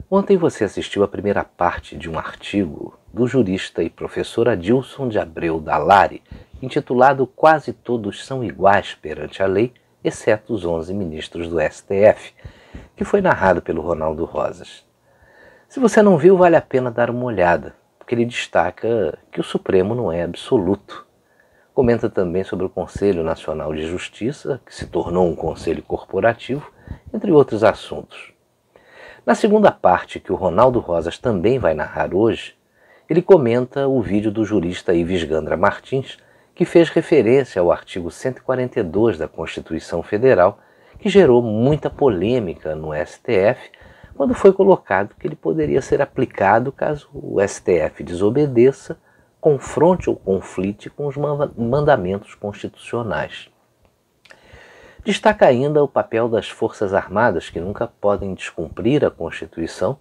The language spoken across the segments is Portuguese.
Ontem você assistiu à primeira parte de um artigo do jurista e professor Adilson de Abreu Dalari, intitulado Quase Todos São Iguais Perante a Lei, exceto os 11 ministros do STF, que foi narrado pelo Ronaldo Rosas. Se você não viu, vale a pena dar uma olhada, porque ele destaca que o Supremo não é absoluto. Comenta também sobre o Conselho Nacional de Justiça, que se tornou um conselho corporativo, entre outros assuntos. Na segunda parte, que o Ronaldo Rosas também vai narrar hoje, ele comenta o vídeo do jurista Ives Gandra Martins, que fez referência ao artigo 142 da Constituição Federal, que gerou muita polêmica no STF, quando foi colocado que ele poderia ser aplicado caso o STF desobedeça, confronte ou conflite com os mandamentos constitucionais. Destaca ainda o papel das Forças Armadas, que nunca podem descumprir a Constituição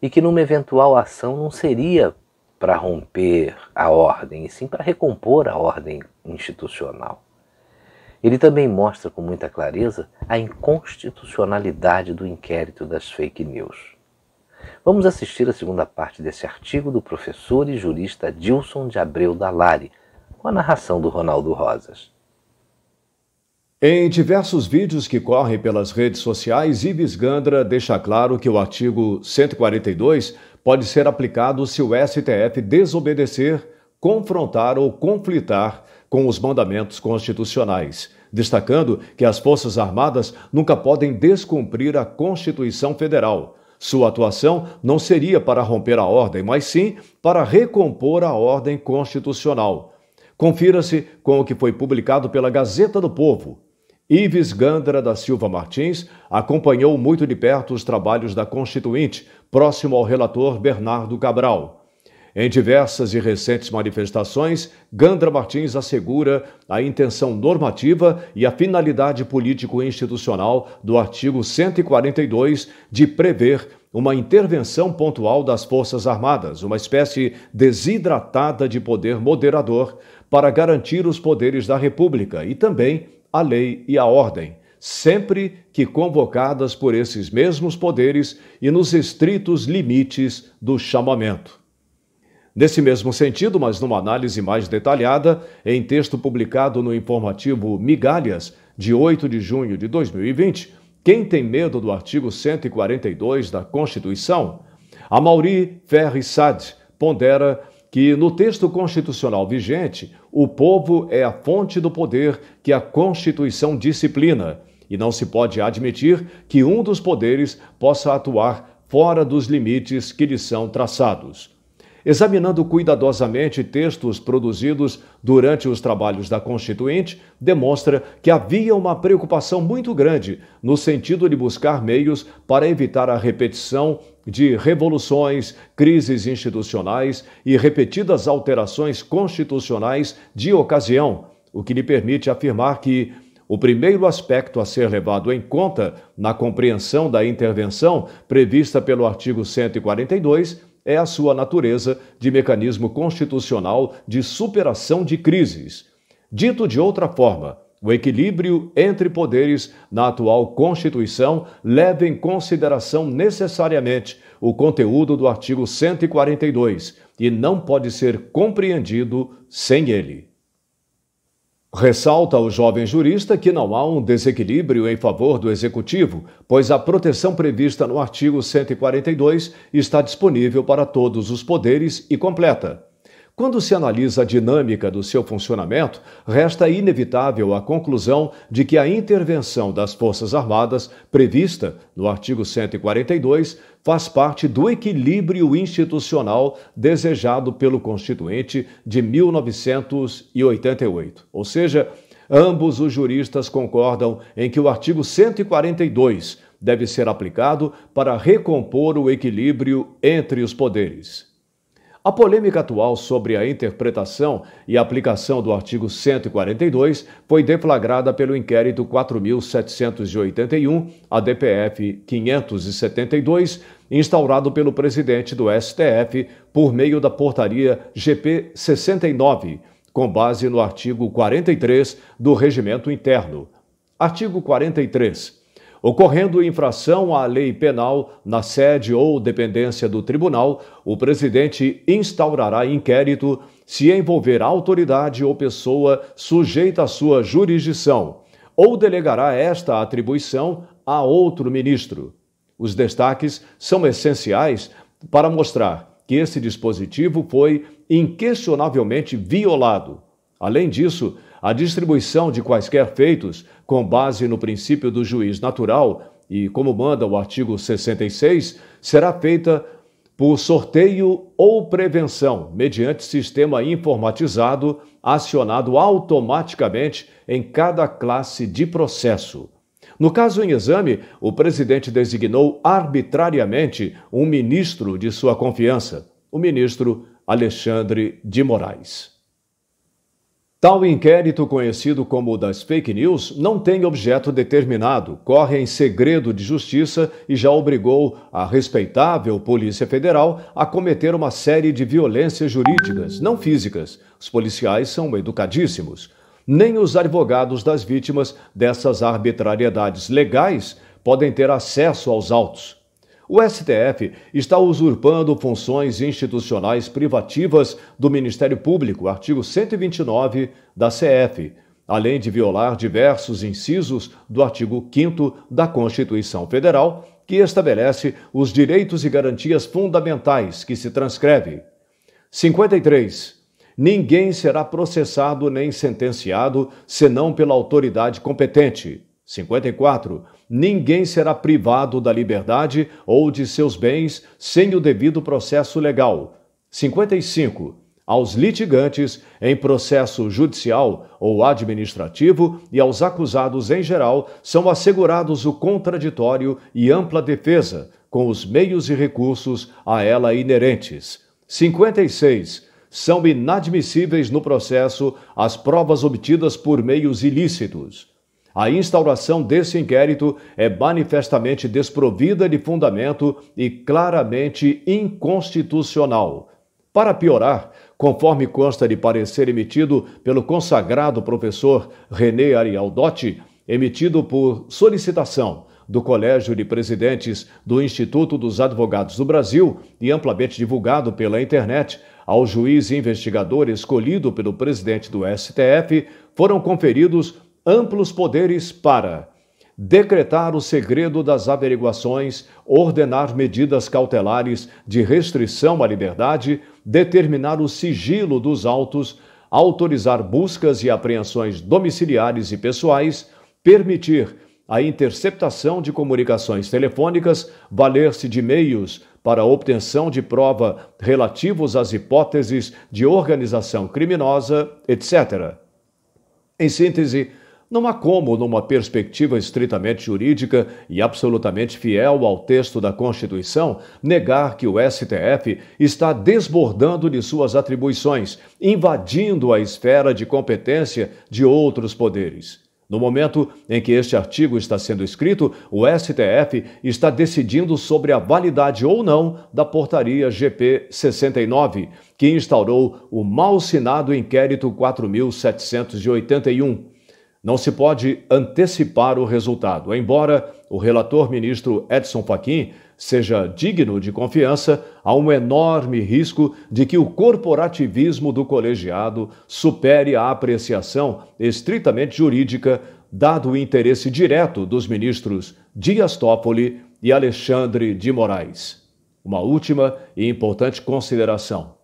e que numa eventual ação não seria para romper a ordem, e sim para recompor a ordem institucional. Ele também mostra com muita clareza a inconstitucionalidade do inquérito das fake news. Vamos assistir a segunda parte desse artigo do professor e jurista Adilson de Abreu Dalari, com a narração do Ronaldo Rosas. Em diversos vídeos que correm pelas redes sociais, Ives Gandra deixa claro que o artigo 142 pode ser aplicado se o STF desobedecer, confrontar ou conflitar com os mandamentos constitucionais, destacando que as Forças Armadas nunca podem descumprir a Constituição Federal. Sua atuação não seria para romper a ordem, mas sim para recompor a ordem constitucional. Confira-se com o que foi publicado pela Gazeta do Povo. Ives Gandra da Silva Martins acompanhou muito de perto os trabalhos da Constituinte, próximo ao relator Bernardo Cabral. Em diversas e recentes manifestações, Gandra Martins assegura a intenção normativa e a finalidade político-institucional do artigo 142 de prever uma intervenção pontual das Forças Armadas, uma espécie desidratada de poder moderador para garantir os poderes da República e também a lei e a ordem, sempre que convocadas por esses mesmos poderes e nos estritos limites do chamamento. Nesse mesmo sentido, mas numa análise mais detalhada, em texto publicado no informativo Migalhas, de 8 de junho de 2020, quem tem medo do artigo 142 da Constituição? Amaury Ferri Sade pondera que, no texto constitucional vigente, o povo é a fonte do poder que a Constituição disciplina, e não se pode admitir que um dos poderes possa atuar fora dos limites que lhe são traçados. Examinando cuidadosamente textos produzidos durante os trabalhos da Constituinte, demonstra que havia uma preocupação muito grande no sentido de buscar meios para evitar a repetição de revoluções, crises institucionais e repetidas alterações constitucionais de ocasião, o que lhe permite afirmar que o primeiro aspecto a ser levado em conta na compreensão da intervenção prevista pelo artigo 142 é a sua natureza de mecanismo constitucional de superação de crises. Dito de outra forma, o equilíbrio entre poderes na atual Constituição leva em consideração necessariamente o conteúdo do artigo 142 e não pode ser compreendido sem ele. Ressalta o jovem jurista que não há um desequilíbrio em favor do Executivo, pois a proteção prevista no artigo 142 está disponível para todos os poderes e completa. Quando se analisa a dinâmica do seu funcionamento, resta inevitável a conclusão de que a intervenção das Forças Armadas, prevista no artigo 142, faz parte do equilíbrio institucional desejado pelo Constituinte de 1988. Ou seja, ambos os juristas concordam em que o artigo 142 deve ser aplicado para recompor o equilíbrio entre os poderes. A polêmica atual sobre a interpretação e aplicação do artigo 142 foi deflagrada pelo inquérito 4.781, ADPF 572, instaurado pelo presidente do STF por meio da portaria GP 69, com base no artigo 43 do Regimento Interno. Artigo 43. Ocorrendo infração à lei penal na sede ou dependência do tribunal, o presidente instaurará inquérito se envolver autoridade ou pessoa sujeita à sua jurisdição, ou delegará esta atribuição a outro ministro. Os destaques são essenciais para mostrar que esse dispositivo foi inquestionavelmente violado. Além disso, a distribuição de quaisquer feitos, com base no princípio do juiz natural e como manda o artigo 66, será feita por sorteio ou prevenção, mediante sistema informatizado acionado automaticamente em cada classe de processo. No caso em exame, o presidente designou arbitrariamente um ministro de sua confiança, o ministro Alexandre de Moraes. Tal inquérito, conhecido como o das fake news, não tem objeto determinado, corre em segredo de justiça e já obrigou a respeitável Polícia Federal a cometer uma série de violências jurídicas, não físicas. Os policiais são educadíssimos. Nem os advogados das vítimas dessas arbitrariedades legais podem ter acesso aos autos. O STF está usurpando funções institucionais privativas do Ministério Público, artigo 129 da CF, além de violar diversos incisos do artigo 5º da Constituição Federal, que estabelece os direitos e garantias fundamentais que se transcreve. 53. Ninguém será processado nem sentenciado senão pela autoridade competente. 54. Ninguém será privado da liberdade ou de seus bens sem o devido processo legal. 55. Aos litigantes em processo judicial ou administrativo e aos acusados em geral são assegurados o contraditório e ampla defesa, com os meios e recursos a ela inerentes. 56. São inadmissíveis no processo as provas obtidas por meios ilícitos. A instauração desse inquérito é manifestamente desprovida de fundamento e claramente inconstitucional. Para piorar, conforme consta de parecer emitido pelo consagrado professor René Arialdotti, emitido por solicitação do Colégio de Presidentes do Instituto dos Advogados do Brasil e amplamente divulgado pela internet, ao juiz investigador escolhido pelo presidente do STF, foram conferidos amplos poderes para decretar o segredo das averiguações, ordenar medidas cautelares de restrição à liberdade, determinar o sigilo dos autos, autorizar buscas e apreensões domiciliares e pessoais, permitir a interceptação de comunicações telefônicas, valer-se de meios para a obtenção de prova relativos às hipóteses de organização criminosa, etc. Em síntese, não há como, numa perspectiva estritamente jurídica e absolutamente fiel ao texto da Constituição, negar que o STF está desbordando de suas atribuições, invadindo a esfera de competência de outros poderes. No momento em que este artigo está sendo escrito, o STF está decidindo sobre a validade ou não da Portaria GP 69, que instaurou o mal-sinado Inquérito 4.781. Não se pode antecipar o resultado, embora o relator ministro Edson Fachin seja digno de confiança, há um enorme risco de que o corporativismo do colegiado supere a apreciação estritamente jurídica, dado o interesse direto dos ministros Dias Toffoli e Alexandre de Moraes. Uma última e importante consideração.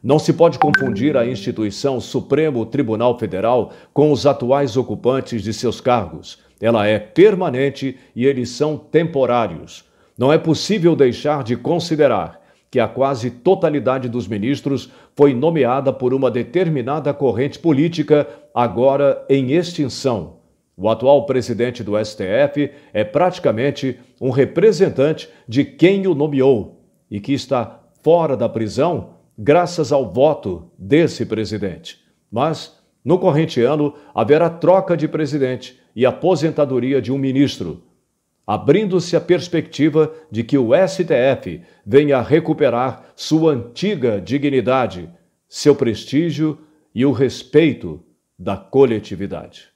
Não se pode confundir a instituição Supremo Tribunal Federal com os atuais ocupantes de seus cargos. Ela é permanente e eles são temporários. Não é possível deixar de considerar que a quase totalidade dos ministros foi nomeada por uma determinada corrente política, agora em extinção. O atual presidente do STF é praticamente um representante de quem o nomeou e que está fora da prisão graças ao voto desse presidente. Mas, no corrente ano, haverá troca de presidente e aposentadoria de um ministro, abrindo-se a perspectiva de que o STF venha a recuperar sua antiga dignidade, seu prestígio e o respeito da coletividade.